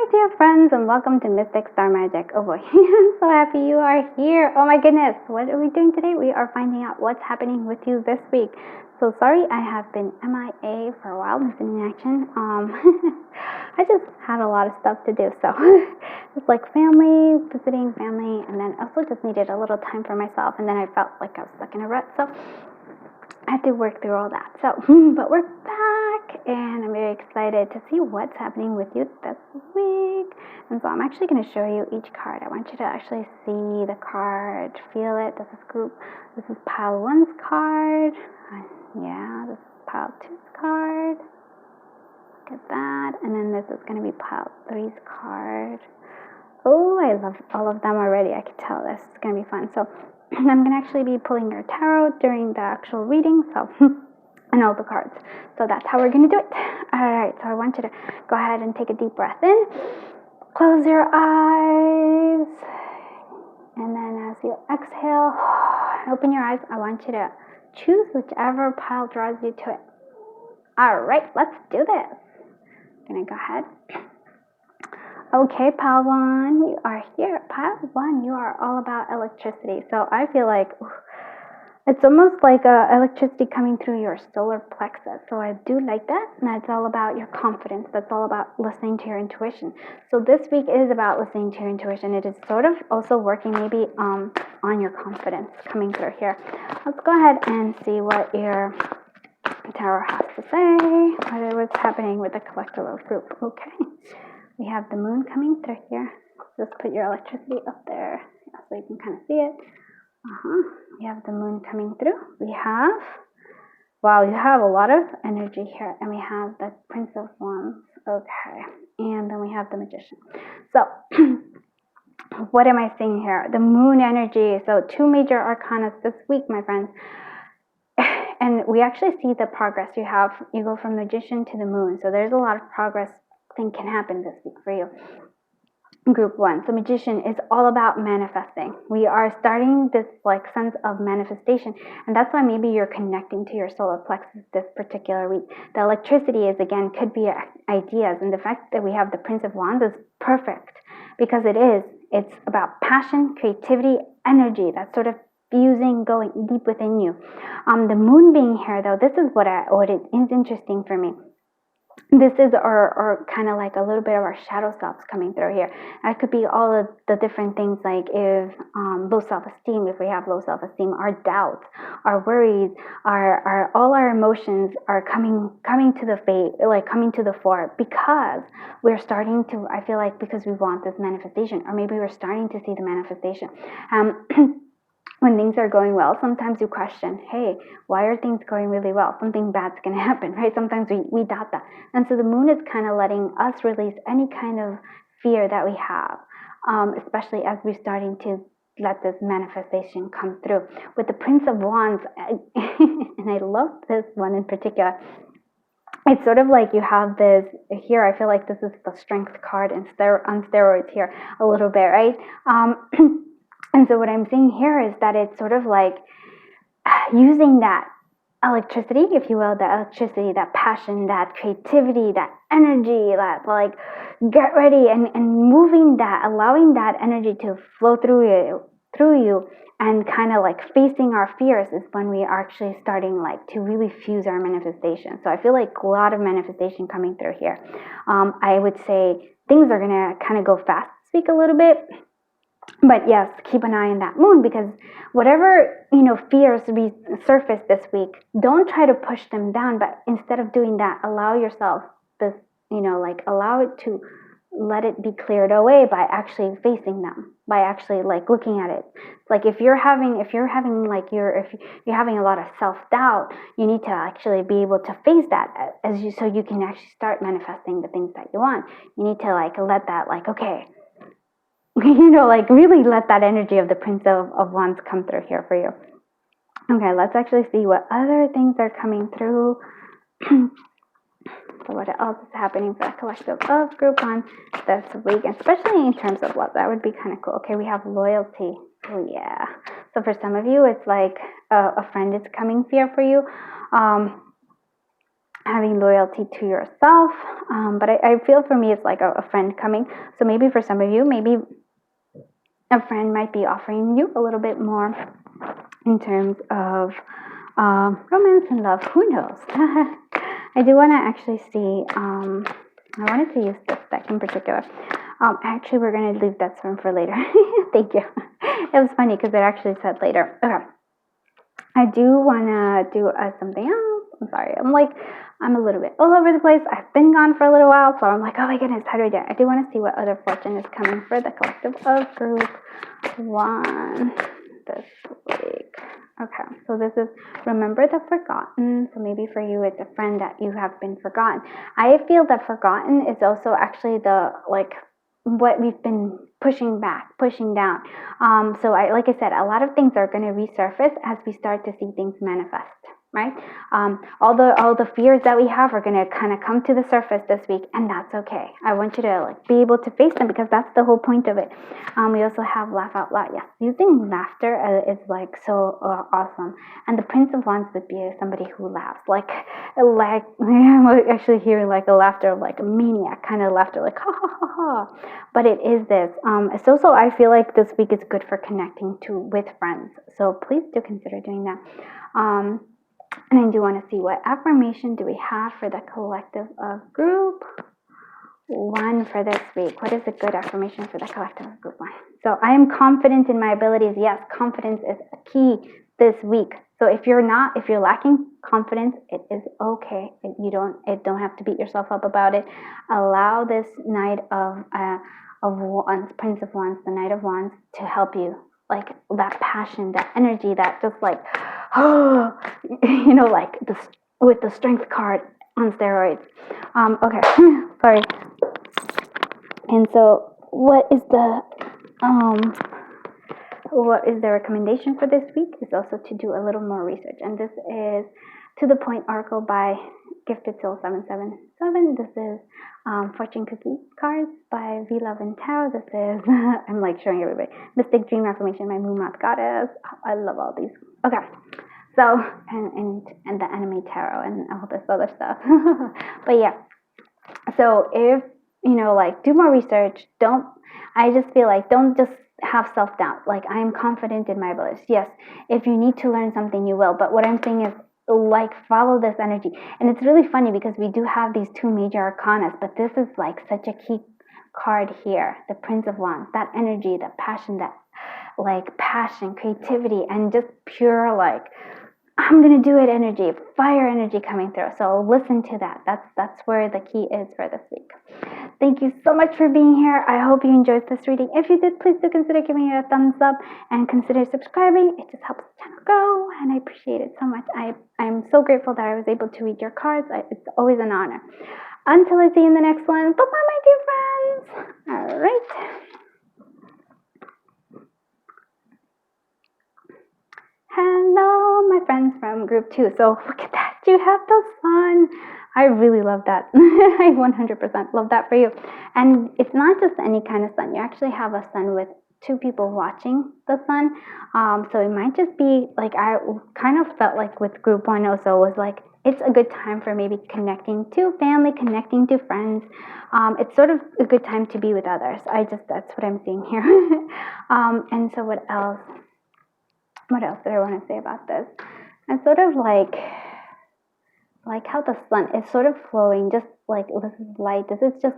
Hi dear friends and welcome to Mystic Star Magic. Oh boy, I'm so happy you are here. Oh my goodness, what are we doing today? We are finding out what's happening with you this week. So sorry I have been MIA for a while, missing in action. I just had a lot of stuff to do, so it's like family, visiting family, and then also just needed a little time for myself, and then I felt like I was stuck in a rut, so I had to work through all that. So, but we're back, and I'm very excited to see what's happening with you this week. And so I'm actually going to show you each card. I want you to actually see the card, feel it. This is pile 1's card. Yeah, this is pile 2's card. Look at that. And then this is going to be pile 3's card. Oh, I love all of them already. I can tell this is going to be fun. So I'm going to actually be pulling your tarot during the actual reading, so and all the cards. So that's how we're going to do it. All right, so I want you to go ahead and take a deep breath in. Close your eyes. And then as you exhale, open your eyes. I want you to choose whichever pile draws you to it. All right, let's do this. I'm going to go ahead. Okay, pile 1, you are here. Pile 1, you are all about electricity. So I feel like it's almost like electricity coming through your solar plexus. So I do like that. And that's all about your confidence. That's all about listening to your intuition. So this week is about listening to your intuition. It is sort of also working maybe on your confidence coming through here. Let's go ahead and see what your tarot has to say. What's happening with the collective group. Okay. We have the moon coming through here. Just put your electricity up there so you can kind of see it. We have the moon coming through. We have, wow, you have a lot of energy here. And we have the Prince of Wands. Okay. And then we have the Magician. So, what am I seeing here? The moon energy. So, 2 major arcana this week, my friends. And we actually see the progress you have. You go from Magician to the moon. So, there's a lot of progress thing can happen this week for you. Group 1. So Magician is all about manifesting. We are starting this like sense of manifestation, and that's why maybe you're connecting to your solar plexus this particular week. The electricity is, again, could be ideas, and the fact that we have the Prince of Wands is perfect because it's about passion, creativity, energy, that sort of fusing, going deep within you. The moon being here, though, this is what it is interesting for me. This is our kind of like a little bit of our shadow selves coming through here. That could be all of the different things, like if low self-esteem, if we have low self-esteem, our doubts, our worries, our all our emotions are coming to the fore because we're starting to, I feel like, because we want this manifestation, or maybe we're starting to see the manifestation. When things are going well, sometimes you question, hey, why are things going really well? Something bad's going to happen, right? Sometimes we doubt that. And so the moon is kind of letting us release any kind of fear that we have, especially as we're starting to let this manifestation come through. With the Prince of Wands, and I love this one in particular, it's sort of like you have this here. I feel like this is the strength card on steroids here a little bit, right? And so what I'm seeing here is that it's sort of like using that electricity, if you will, that electricity, that passion, that creativity, that energy, that like get ready and moving that, allowing that energy to flow through you and kind of like facing our fears is when we are actually starting like to really fuse our manifestation. So I feel like a lot of manifestation coming through here. I would say things are going to kind of go fast this week a little bit. But yes, keep an eye on that moon, because whatever, fears resurface this week, don't try to push them down, but instead of doing that, allow yourself this, allow it to let it be cleared away by actually facing them, by actually like looking at it. Like if you're having a lot of self-doubt, you need to actually be able to face that so you can actually start manifesting the things that you want. You need to let that okay, really let that energy of the Prince of Wands come through here for you. Okay, let's actually see what other things are coming through. So what else is happening for the collective of Group 1 this week, especially in terms of love? That would be kind of cool. Okay, we have loyalty. Oh, yeah. So for some of you, it's like a friend is coming here for you. having loyalty to yourself. But I feel for me it's like a friend coming. So maybe for some of you, maybe a friend might be offering you a little bit more in terms of romance and love. Who knows? I do want to actually see. I wanted to use this deck in particular. Actually, we're going to leave that one for later. Thank you. It was funny because it actually said later. Okay. I do want to do something else. I'm sorry. I'm a little bit all over the place. I've been gone for a little while, so I'm like, oh my goodness, how do I do it? I do want to see what other fortune is coming for the collective of group 1 this week. Okay, so this is remember the forgotten. So maybe for you, it's a friend that you have been forgotten. I feel that forgotten is also actually the what we've been pushing back, pushing down. So like I said, a lot of things are going to resurface as we start to see things manifest. Right? All the fears that we have are going to kind of come to the surface this week, and that's okay. I want you to be able to face them because that's the whole point of it. We also have laugh out loud. Yes, using laughter is so awesome. And the Prince of Wands would be somebody who laughs I'm actually hearing a laughter of a maniac kind of laughter, ha ha ha ha. But it is this. It's also I feel like this week is good for connecting with friends. So please do consider doing that. And I do want to see what affirmation do we have for the collective of group 1 for this week. What is a good affirmation for the collective of group 1? So I am confident in my abilities. Yes, confidence is a key this week. So if you're lacking confidence, it is okay. You don't have to beat yourself up about it. Allow this Knight of Wands, Prince of Wands, the Knight of Wands to help you. That passion, that energy, that just with the strength card on steroids. Okay, sorry. And so, what is the recommendation for this week? Is also to do a little more research, and this is To the Point Oracle by Gifted Soul 777. This is Fortune Cookie Cards by V Love and Tarot. This is I'm showing everybody. Mystic Dream Affirmation by Moon Moth Goddess. I love all these. Okay. So and the anime tarot and all this other stuff. But yeah. So if do more research. I just feel don't just have self-doubt. I am confident in my abilities. Yes, if you need to learn something, you will. But what I'm saying is follow this energy. And it's really funny because we do have these 2 major arcanas, but this is such a key card here, the Prince of Wands. That energy, that passion, passion, creativity, and just pure I'm gonna do it energy, fire energy coming through. So listen to that. That's where the key is for this week. Thank you so much for being here. I hope you enjoyed this reading. If you did, please do consider giving it a thumbs up and consider subscribing. It just helps the channel grow, and I appreciate it so much. I'm so grateful that I was able to read your cards. It's always an honor. Until I see you in the next one, bye-bye, my dear friends. All right. Hello, my friends from group 2. So look at that. You have the sun. I really love that. I 100% love that for you. And it's not just any kind of sun. You actually have a sun with 2 people watching the sun. So it might just be I kind of felt with group 1 also was it's a good time for maybe connecting to family, connecting to friends. It's sort of a good time to be with others. That's what I'm seeing here. And so what else? What else did I want to say about this? It's sort of like how the sun is sort of flowing, just this is light. This is just,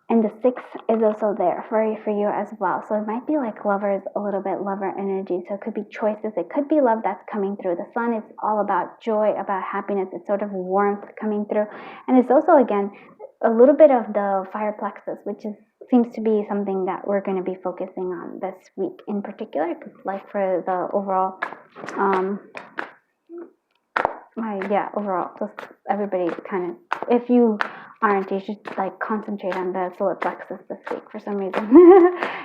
and the 6 is also there for you as well. So it might be lovers, a little bit lover energy. So it could be choices. It could be love that's coming through. The sun is all about joy, about happiness. It's sort of warmth coming through. And it's also, again, a little bit of the fire plexus, which seems to be something that we're going to be focusing on this week in particular, because for the overall, overall, just everybody kind of, if you aren't, you should concentrate on the solar plexus this week for some reason.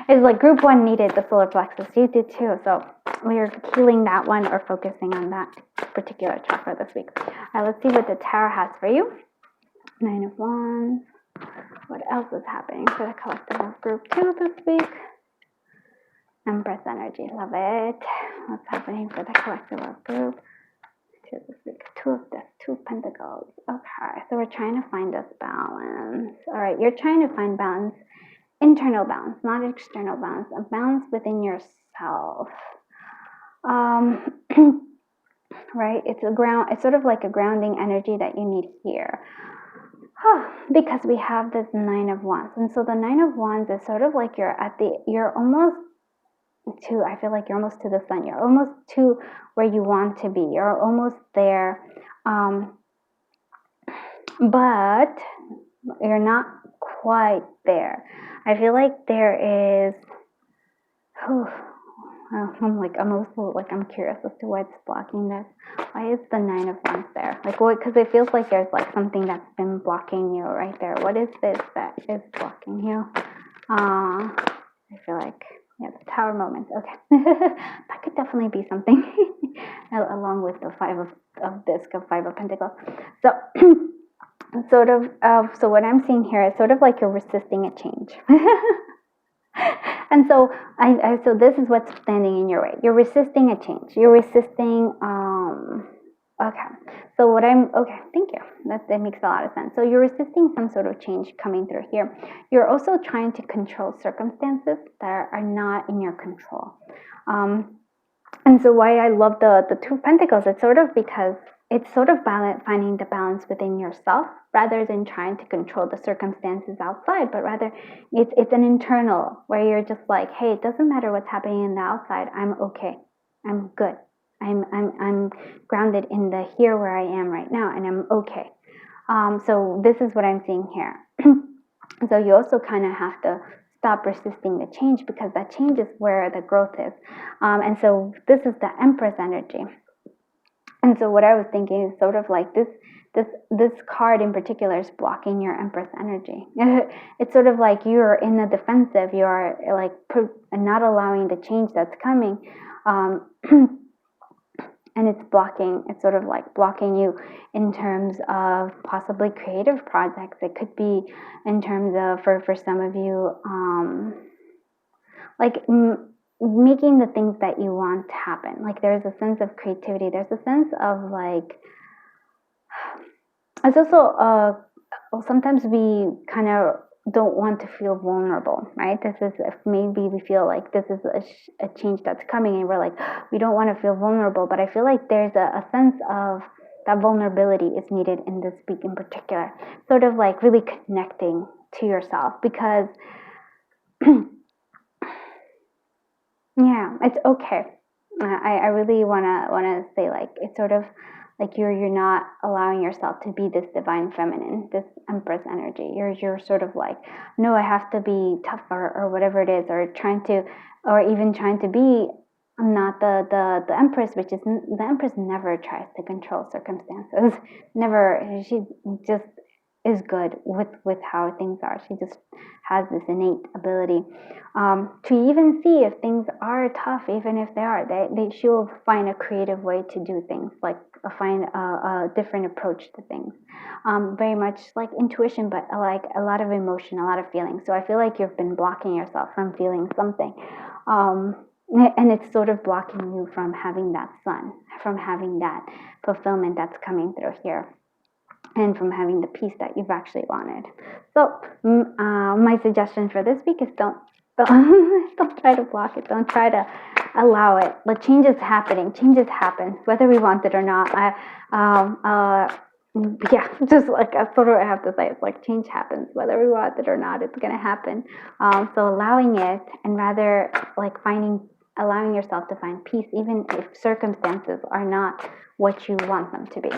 It's group 1 needed the solar plexus. You did too. So we're healing that one or focusing on that particular chakra this week. All right, let's see what the tarot has for you. 9 of Wands. What else is happening for the collective of group 2 this week? Empress energy. Love it. What's happening for the collective of group here this week? Two of Pentacles. Okay, so we're trying to find this balance. All right, you're trying to find balance, internal balance, not external balance, a balance within yourself. Right? It's sort of like a grounding energy that you need here. Because we have this Nine of Wands. And so the Nine of Wands is sort of like you're almost to, I feel like you're almost to the sun. You're almost to where you want to be. You're almost there. But you're not quite there. I feel like there is, I'm curious as to what's blocking this. Why is the Nine of Wands there? Like, what? Because it feels like there's like something that's been blocking you right there. What is this that is blocking you? I feel like, yeah, the Tower moment. Okay, that could definitely be something, along with the Five of Pentacles. So, so what I'm seeing here is sort of like you're resisting a change. And so so this is what's standing in your way. You're resisting a change. You're resisting, okay. So okay, thank you. That makes a lot of sense. So you're resisting some sort of change coming through here. You're also trying to control circumstances that are not in your control. And so why I love the Two of Pentacles, it's sort of because it's sort of finding the balance within yourself rather than trying to control the circumstances outside, but rather it's an internal where you're just like, hey, it doesn't matter what's happening in the outside. I'm okay. I'm good. I'm grounded in the here where I am right now, and I'm okay. So this is what I'm seeing here. So you also kind of have to stop resisting the change, because that change is where the growth is. And so this is the Empress energy. And so what I was thinking is sort of like this card in particular is blocking your Empress energy. It's sort of like you're in the defensive. You are like not allowing the change that's coming. And it's sort of like blocking you in terms of possibly creative projects. It could be in terms of, for some of you, making the things that you want to happen. Like there's a sense of creativity. There's a sense of like, it's also, sometimes we kind of don't want to feel vulnerable, right? This is, if maybe we feel like this is a change that's coming and we're like, we don't want to feel vulnerable, but I feel like there's a sense of that vulnerability is needed in this week in particular. Sort of like really connecting to yourself, because yeah, it's okay. I really wanna say, like, it's sort of like you're not allowing yourself to be this divine feminine, this Empress energy. You're sort of like, no, I have to be tougher or whatever it is, or even trying to be not the Empress, which is, the Empress never tries to control circumstances. Never. She just is good with how things are. She just has this innate ability to even see if things are tough, even if they are. She'll find a creative way to do things, like find a different approach to things. Very much like intuition, but like a lot of emotion, a lot of feeling. So I feel like you've been blocking yourself from feeling something. And it's sort of blocking you from having that sun, from having that fulfillment that's coming through here, and from having the peace that you've actually wanted. So my suggestion for this week is don't try to block it. Don't try to allow it. But change is happening. Changes happen, whether we want it or not. Yeah, just like that's sort of what I have to say. It's like change happens, whether we want it or not. It's going to happen. So allowing it, and rather like allowing yourself to find peace, even if circumstances are not what you want them to be.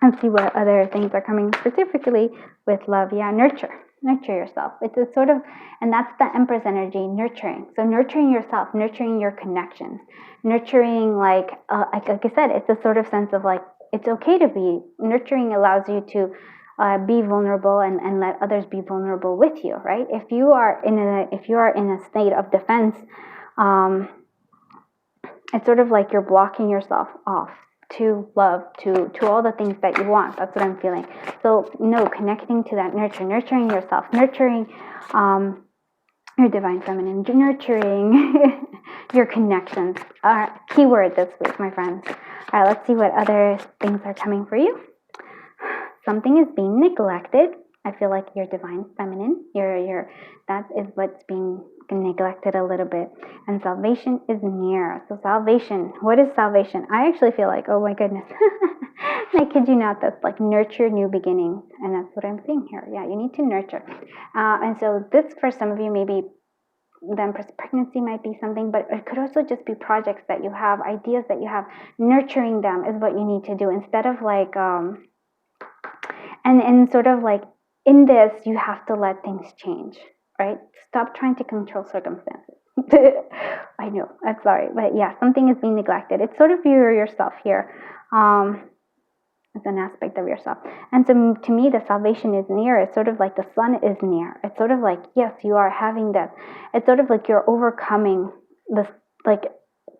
And see what other things are coming, specifically with love. Yeah, nurture yourself. It's a sort of, and that's the Empress energy, nurturing. So nurturing yourself, nurturing your connections, nurturing like I said, it's a sort of sense of like, it's okay to be nurturing. Allows you to be vulnerable and let others be vulnerable with you, right? If you are in a state of defense, it's sort of like you're blocking yourself off to love, to all the things that you want. That's what I'm feeling. So connecting to that nurturing yourself, nurturing your divine feminine, nurturing your connections. Keyword this week, my friends. All right, let's see what other things are coming for you. Something is being neglected. I feel like your divine feminine, that is what's being neglected a little bit. And salvation is near. So salvation, what is salvation? I actually feel like, oh my goodness, I kid you not, that's like nurture new beginnings. And that's what I'm seeing here. Yeah, you need to nurture. And so this, for some of you, maybe then pregnancy might be something, but it could also just be projects that you have, ideas that you have. Nurturing them is what you need to do instead of like, and sort of like in this, you have to let things change, right? Stop trying to control circumstances. I know, I'm sorry, but yeah, something is being neglected. It's sort of yourself here. It's an aspect of yourself. And so to me, the salvation is near. It's sort of like the sun is near. It's sort of like, yes, you are having that. It's sort of like you're overcoming this, like,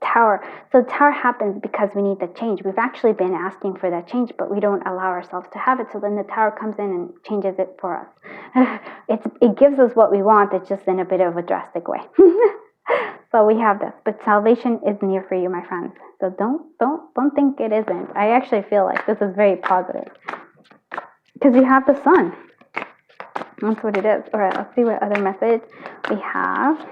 tower. So tower happens because we need the change. We've actually been asking for that change, but we don't allow ourselves to have it. So then the tower comes in and changes it for us. It gives us what we want. It's just in a bit of a drastic way. So we have this, but salvation is near for you, my friends. So don't think it isn't. I actually feel like this is very positive because you have the sun. That's what it is. All right, let's see what other message we have.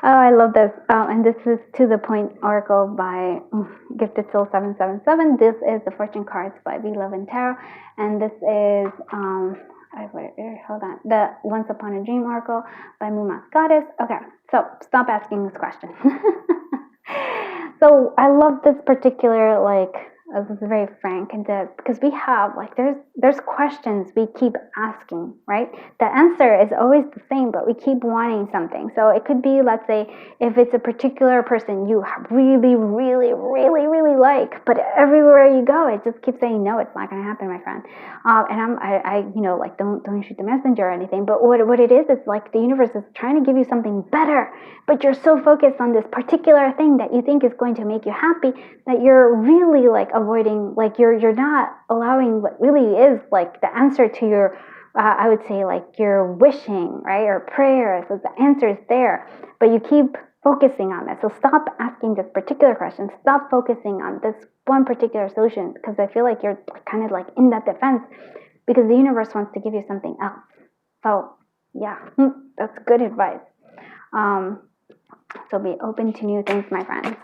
Oh, I love this. And this is To the Point Oracle by Gifted Soul 777. This is the Fortune Cards by We Love and Tarot. And this is, hold on, the Once Upon a Dream Oracle by Muma's Goddess. Okay, so stop asking this question. So I love this particular, like, this is very frank and because we have like there's questions we keep asking, right? The answer is always the same, but we keep wanting something. So it could be, let's say, if it's a particular person you really, really, really, really like, but everywhere you go, it just keeps saying no, it's not going to happen, my friend. And I like don't shoot the messenger or anything. But what it is, it's like the universe is trying to give you something better, but you're so focused on this particular thing that you think is going to make you happy that you're really like avoiding, like you're not allowing what really is like the answer to your I would say like your wishing, right, or prayer. So the answer is there, but you keep focusing on this. So stop asking this particular question. Stop focusing on this one particular solution, because I feel like you're kind of like in that defense because the universe wants to give you something else. So yeah, that's good advice. So be open to new things, my friends.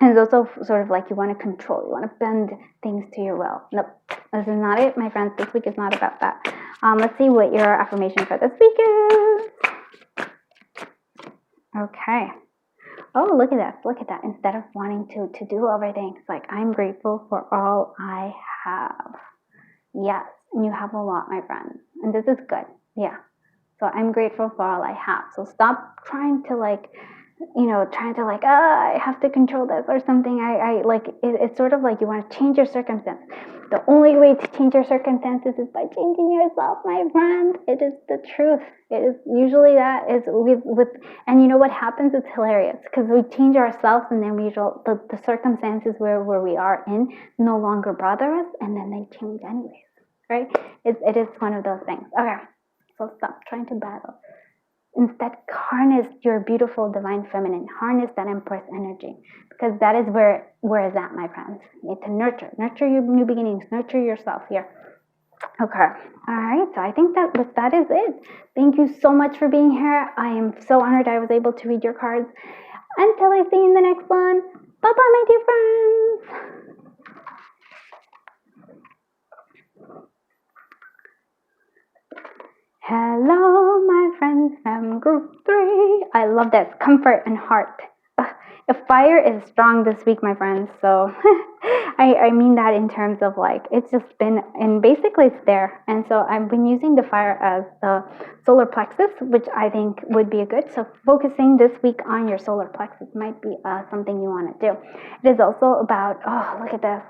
And it's also sort of like you want to control, you want to bend things to your will. Nope, this is not it, my friends. This week is not about that. Let's see what your affirmation for this week is. Okay. Oh, look at that. Look at that. Instead of wanting to do everything, it's like, I'm grateful for all I have. Yes, and you have a lot, my friends. And this is good. Yeah. So I'm grateful for all I have. So stop trying to like, I have to control this or something. It's sort of like you want to change your circumstance. The only way to change your circumstances is by changing yourself, my friend. It is the truth. It is usually that is and you know what happens? It's hilarious because we change ourselves and then the circumstances where we are in no longer bother us, and then they change anyways, right? It is one of those things. Okay, so stop trying to battle. Instead, harness your beautiful divine feminine. Harness that Empress energy, because that is where is that, my friends. You need to nurture your new beginnings, nurture yourself here. Okay, all right. So I think that is it. Thank you so much for being here. I am so honored I was able to read your cards. Until I see you in the next one. Bye bye, my dear friends. Hello, my friends from group 3. I love that. Comfort and heart. The fire is strong this week, my friends. So I mean that in terms of like, it's just been, and basically it's there. And so I've been using the fire as the solar plexus, which I think would be a good. So focusing this week on your solar plexus might be something you want to do. It is also about, oh, look at this.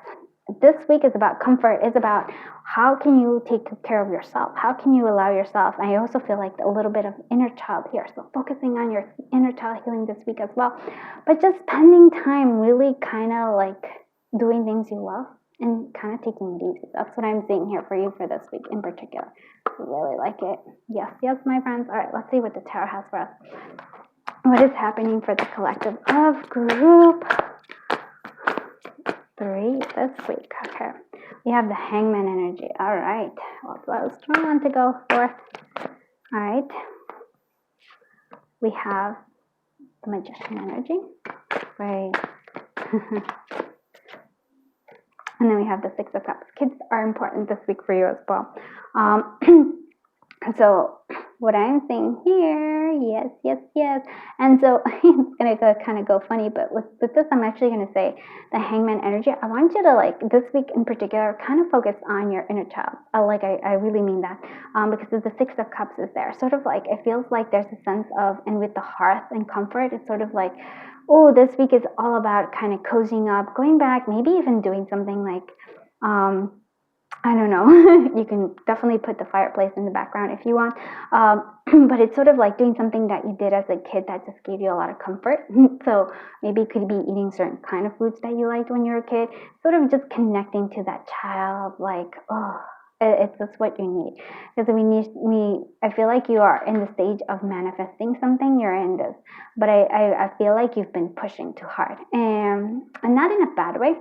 This week is about comfort. It's about how can you take care of yourself? How can you allow yourself? I also feel like a little bit of inner child here. So focusing on your inner child healing this week as well. But just spending time really kind of like doing things you love and kind of taking it easy. That's what I'm seeing here for you for this week in particular. I really like it. Yes, my friends. All right, let's see what the tarot has for us. What is happening for the collective of group 3 this week? Okay. We have the Hangman energy. All right. Well, that was a strong one to go for. All right. We have the Magician energy. Right. And then we have the Six of Cups. Kids are important this week for you as well. So what I'm saying here, yes. And so it's going to kind of go funny, but with this, I'm actually going to say the Hangman energy. I want you to, like, this week in particular, kind of focus on your inner child. I really mean that, because the Six of Cups is there. Sort of like, it feels like there's a sense of, and with the hearth and comfort, it's sort of like, oh, this week is all about kind of cozying up, going back, maybe even doing something like, I don't know, you can definitely put the fireplace in the background if you want, but it's sort of like doing something that you did as a kid that just gave you a lot of comfort. So maybe it could be eating certain kind of foods that you liked when you were a kid, sort of just connecting to that child, like, oh, it's just what you need. Because I feel like you are in the stage of manifesting something, you're in this, but I feel like you've been pushing too hard, and not in a bad way.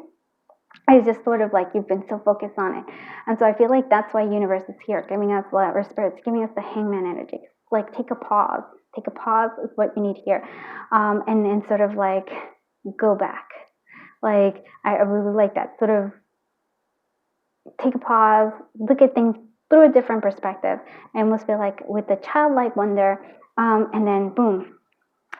It's just sort of like you've been so focused on it. And so I feel like that's why universe is here, giving us, or spirit's giving us the Hangman energy. Like, take a pause. Take a pause is what you need here. And then sort of like go back. Like, I really like that. Sort of take a pause, look at things through a different perspective. I almost feel like with the childlike wonder, and then boom.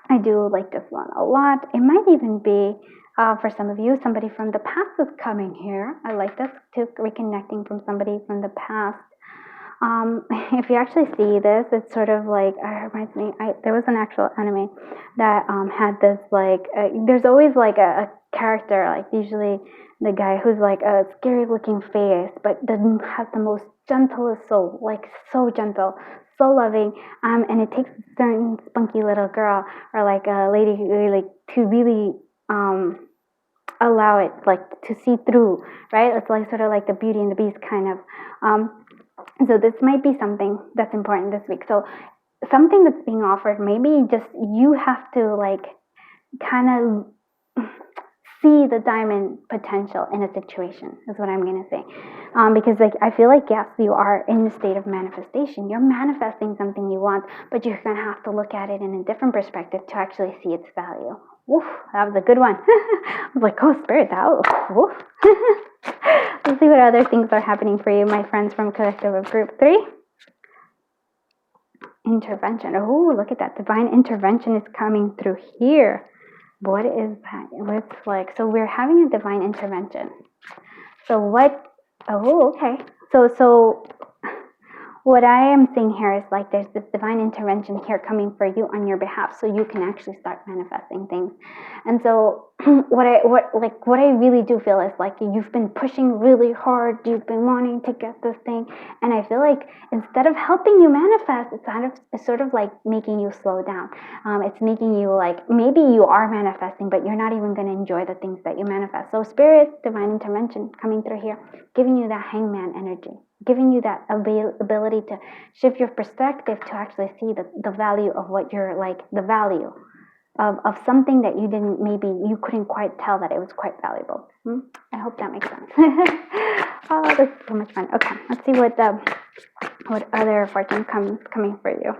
I do like this one a lot. It might even be, for some of you, somebody from the past is coming here. I like this too, reconnecting from somebody from the past. If you actually see this, it's sort of like, it reminds me, there was an actual anime that had this, like, there's always like a character, like usually the guy who's like a scary looking face, but doesn't have the most gentlest soul, like so gentle, so loving, and it takes a certain spunky little girl or like a lady who really, like, to really allow it, like, to see through, right? It's like sort of like the Beauty and the Beast kind of. So this might be something that's important this week. So something that's being offered, maybe just you have to, like, kind of see the diamond potential in a situation is what I'm going to say. Because, like, I feel like, yes, you are in the state of manifestation. You're manifesting something you want, but you're going to have to look at it in a different perspective to actually see its value. Woof, that was a good one. I was like, oh, spirit, that was woof. Let's see what other things are happening for you, my friends from Collective of Group 3. Intervention. Oh, look at that. Divine intervention is coming through here. What is that? What's like, so we're having a divine intervention. So what, oh, okay. So what I am saying here is, like, there's this divine intervention here coming for you on your behalf, so you can actually start manifesting things. And so what I really do feel is, like, you've been pushing really hard, you've been wanting to get this thing, and I feel like instead of helping you manifest, it's sort of like making you slow down. It's making you, like, maybe you are manifesting, but you're not even going to enjoy the things that you manifest. So spirit, divine intervention coming through here, giving you that Hangman energy, giving you that ability to shift your perspective to actually see the value of what you're, like, the value of something that you didn't, maybe you couldn't quite tell that it was quite valuable. I hope that makes sense. Oh, this is so much fun. Okay, let's see what other fortune coming for you.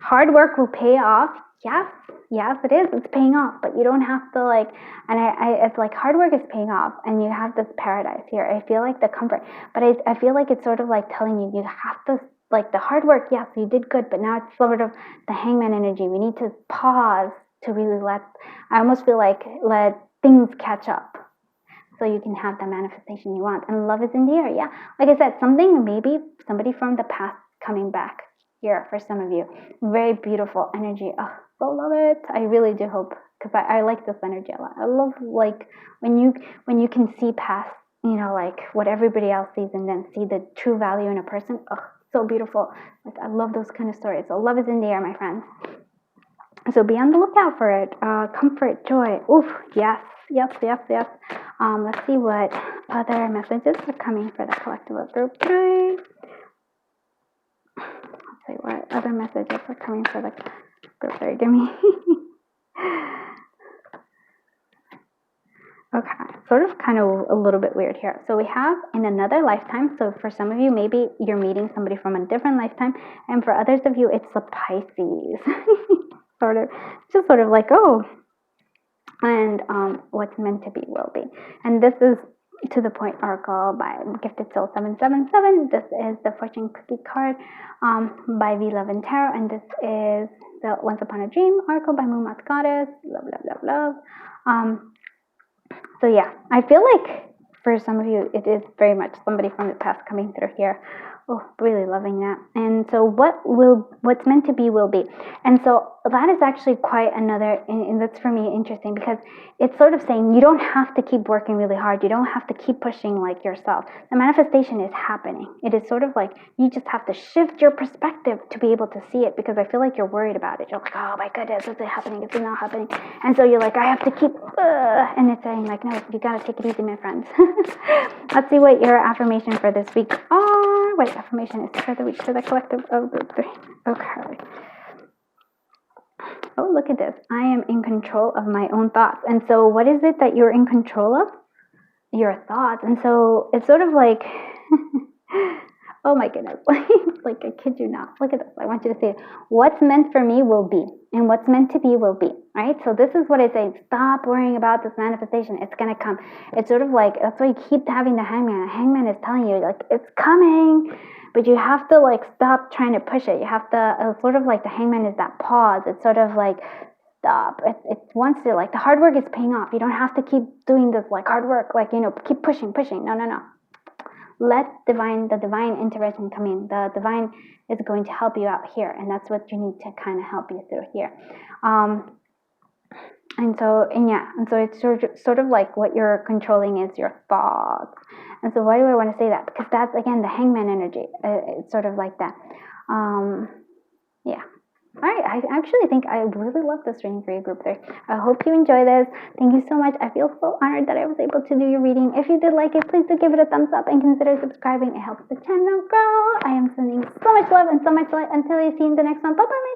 Hard work will pay off. Yes, it is. It's paying off, but you don't have to, like, and it's like hard work is paying off, and you have this paradise here. I feel like the comfort, but I feel like it's sort of like telling you have to, like, the hard work. Yes, you did good, but now it's sort of the Hangman energy. We need to pause to really I almost feel like let things catch up, so you can have the manifestation you want. And love is in the air. Yeah, like I said, maybe somebody from the past coming back here for some of you. Very beautiful energy. Oh, so love it. I really do hope, because I like this energy a lot. I love, like, when you can see past, like, what everybody else sees, and then see the true value in a person. Oh, so beautiful. Like, I love those kind of stories. So love is in the air, my friends. So be on the lookout for it. Comfort, joy. Oof, yes. Let's see what other messages are coming for the collective of Group 3. Let's see what other messages are coming for the Go sorry, give me. Okay, sort of kind of a little bit weird here. So we have in another lifetime. So for some of you, maybe you're meeting somebody from a different lifetime, and for others of you, it's the Pisces. Sort of, just sort of like, oh, and what's meant to be will be. And this is To the Point oracle by Gifted Soul 777. This is the Fortune Cookie card by V Love and Tarot, and this is the Once Upon a Dream oracle by Moon Moth Goddess. Love, love, love, love. So yeah, I feel like for some of you, it is very much somebody from the past coming through here. Oh, really loving that. And so what's meant to be will be. And so that is actually quite another, and that's for me interesting, because it's sort of saying you don't have to keep working really hard. You don't have to keep pushing like yourself. The manifestation is happening. It is sort of like you just have to shift your perspective to be able to see it, because I feel like you're worried about it. You're like, oh my goodness, is it happening? Is it not happening? And so you're like, I have to keep, and it's saying like, no, you gotta take it easy, my friends. Let's see what your affirmation for this week are. Wait, affirmation is for the week for the collective of group 3. Okay. Oh, look at this. I am in control of my own thoughts. And so what is it that you're in control of? Your thoughts. And so it's sort of like, oh my goodness. Like, I kid you not. Look at this. I want you to say, what's meant for me will be, and what's meant to be will be, right? So this is what it's saying. Stop worrying about this manifestation. It's going to come. It's sort of like, that's why you keep having the hangman. The hangman is telling you, like, it's coming. But you have to like stop trying to push it. You have to sort of like the hangman is that pause. It's sort of like stop. It wants to, like, the hard work is paying off. You don't have to keep doing this like hard work, like, you know, keep pushing. No. Let the divine intervention come in. The divine is going to help you out here, and that's what you need to kind of help you through here. And so it's sort of like what you're controlling is your thoughts. And so why do I want to say that? Because that's, again, the hangman energy. It's sort of like that. Yeah. All right. I actually think I really love this reading for you, group 3. I hope you enjoy this. Thank you so much. I feel so honored that I was able to do your reading. If you did like it, please do give it a thumbs up and consider subscribing. It helps the channel grow. I am sending so much love and so much light. Until I see you in the next one. Bye-bye.